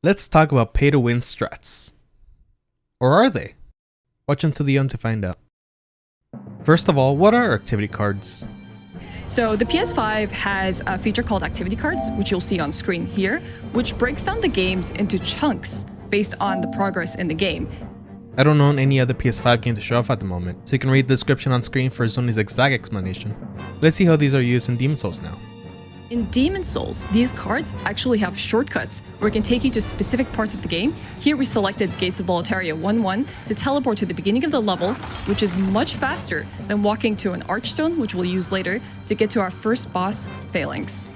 Let's talk about pay-to-win strats. Or are they? Watch until the end to find out. First of all, what are activity cards? So the PS5 has a feature called activity cards, which you'll see on screen here, which breaks down the games into chunks based on the progress in the game. I don't own any other PS5 game to show off at the moment, so you can read the description on screen for Sony's exact explanation. Let's see how these are used in Demon's Souls now. In Demon's Souls, these cards actually have shortcuts where it can take you to specific parts of the game. Here we selected Gates of Boletaria 1-1 to teleport to the beginning of the level, which is much faster than walking to an Archstone, which we'll use later, to get to our first boss, Phalanx.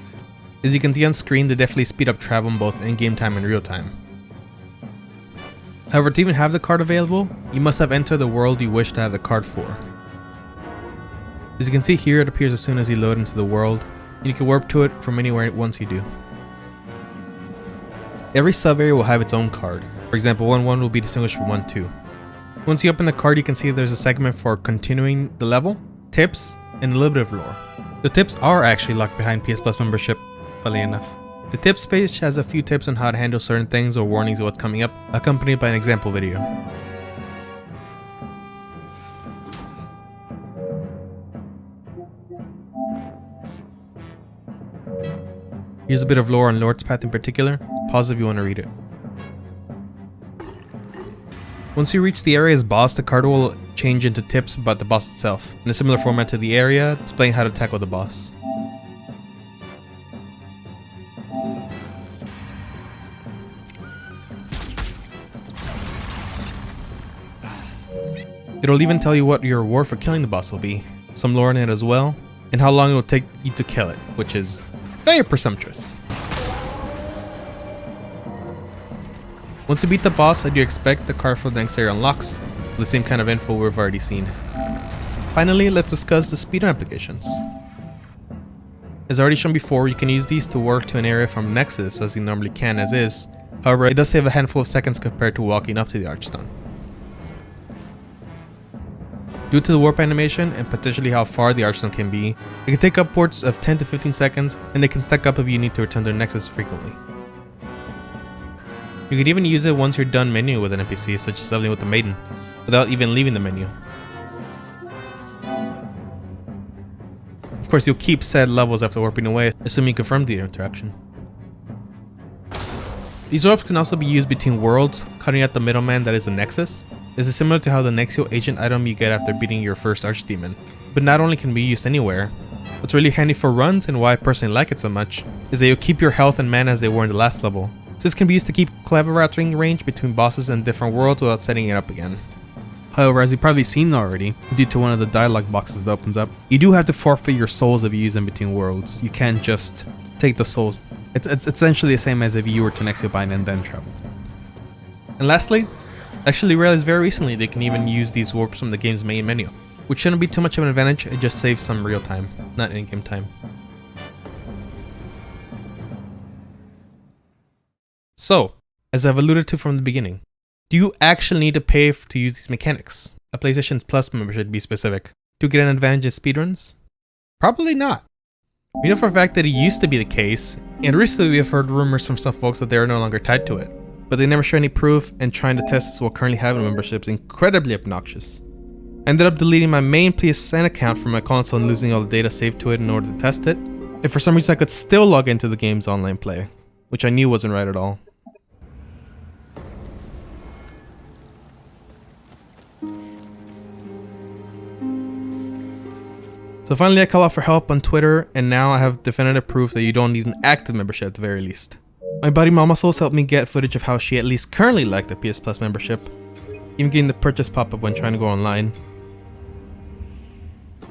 As you can see on screen, they definitely speed up travel in both in-game time and real time. However, to even have the card available, you must have entered the world you wish to have the card for. As you can see here, it appears as soon as you load into the world, and you can warp to it from anywhere once you do. Every sub-area will have its own card. For example, 1-1 will be distinguished from 1-2. Once you open the card, you can see there's a segment for continuing the level, tips, and a little bit of lore. The tips are actually locked behind PS Plus membership, funnily enough. The tips page has a few tips on how to handle certain things or warnings of what's coming up, accompanied by an example video. Here's a bit of lore on Lord's Path in particular. Pause if you want to read it. Once you reach the area's boss, the card will change into tips about the boss itself, in a similar format to the area, displaying how to tackle the boss. It'll even tell you what your reward for killing the boss will be, some lore in it as well, and how long it will take you to kill it, which is very presumptuous. Once you beat the boss, I do expect the card for the next area unlocks, with the same kind of info we've already seen. Finally, let's discuss the speedrun applications. As already shown before, you can use these to work to an area from Nexus as you normally can as is. However, it does save a handful of seconds compared to walking up to the Archstone. Due to the warp animation and potentially how far the Archstone can be, it can take upwards of 10 to 15 seconds, and they can stack up if you need to return to the Nexus frequently. You can even use it once you're done menuing with an NPC, such as leveling with the Maiden, without even leaving the menu. Of course, you'll keep said levels after warping away, assuming you confirm the interaction. These warps can also be used between worlds, cutting out the middleman that is the Nexus. This is similar to how the Nexio agent item you get after beating your first Archdemon. But not only can it be used anywhere, what's really handy for runs and why I personally like it so much, is that you'll keep your health and mana as they were in the last level. So this can be used to keep clever routing range between bosses and different worlds without setting it up again. However, as you've probably seen already, due to one of the dialogue boxes that opens up, you do have to forfeit your souls if you use them between worlds. You can't just take the souls. It's essentially the same as if you were to Nexio bind and then travel. And lastly, I actually realized very recently they can even use these warps from the game's main menu, which shouldn't be too much of an advantage. It just saves some real time, not in-game time. So, as I've alluded to from the beginning, do you actually need to pay to use these mechanics? A PlayStation Plus membership to be specific, to get an advantage in speedruns? Probably not. We know for a fact that it used to be the case, and recently we have heard rumors from some folks that they are no longer tied to it. But they never share any proof, and trying to test this while currently having membership is incredibly obnoxious. I ended up deleting my main PSN account from my console and losing all the data saved to it in order to test it, and for some reason I could still log into the game's online play, which I knew wasn't right at all. So finally I call out for help on Twitter, and now I have definitive proof that you don't need an active membership at the very least. My buddy Mama Souls helped me get footage of how she at least currently liked the PS Plus membership, even getting the purchase pop-up when trying to go online.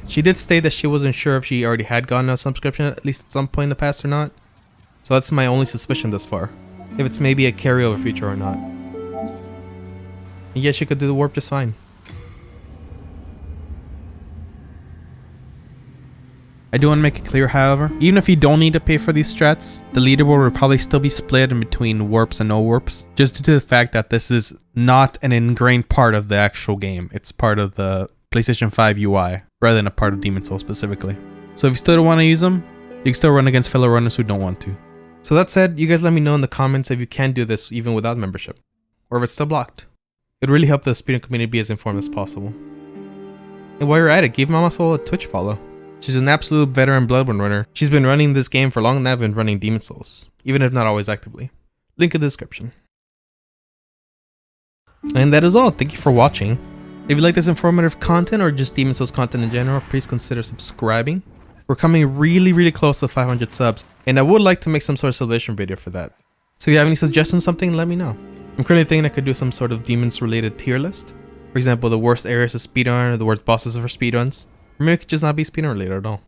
She did state that she wasn't sure if she already had gotten a subscription at least at some point in the past or not, so that's my only suspicion thus far, if it's maybe a carryover feature or not. And yet she could do the warp just fine. I do want to make it clear, however, even if you don't need to pay for these strats, the leaderboard will probably still be split in between warps and no warps, just due to the fact that this is not an ingrained part of the actual game. It's part of the PlayStation 5 UI, rather than a part of Demon's Souls specifically. So if you still don't want to use them, you can still run against fellow runners who don't want to. So that said, you guys let me know in the comments if you can do this even without membership, or if it's still blocked. It'd really help the speedrun community be as informed as possible. And while you're at it, give Mama Soul a Twitch follow. She's an absolute veteran Bloodborne runner. She's been running this game for longer than I've been running Demon Souls, even if not always actively. Link in the description. And that is all. Thank you for watching. If you like this informative content or just Demon Souls content in general, please consider subscribing. We're coming really close to 500 subs, and I would like to make some sort of celebration video for that. So if you have any suggestions, something, let me know. I'm currently thinking I could do some sort of Demons related tier list. For example, the worst areas of speedrun or the worst bosses for speedruns. Or maybe it could just not be speedrun related at all.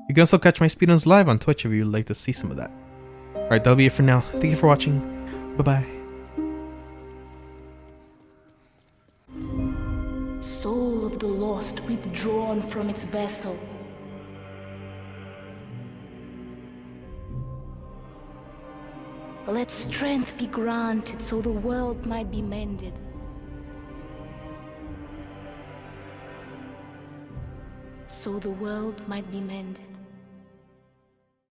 You can also catch my speedruns live on Twitch if you'd like to see some of that. Alright, that'll be it for now. Thank you for watching. Bye bye. Soul of the lost withdrawn from its vessel. Let strength be granted so the world might be mended. So the world might be mended.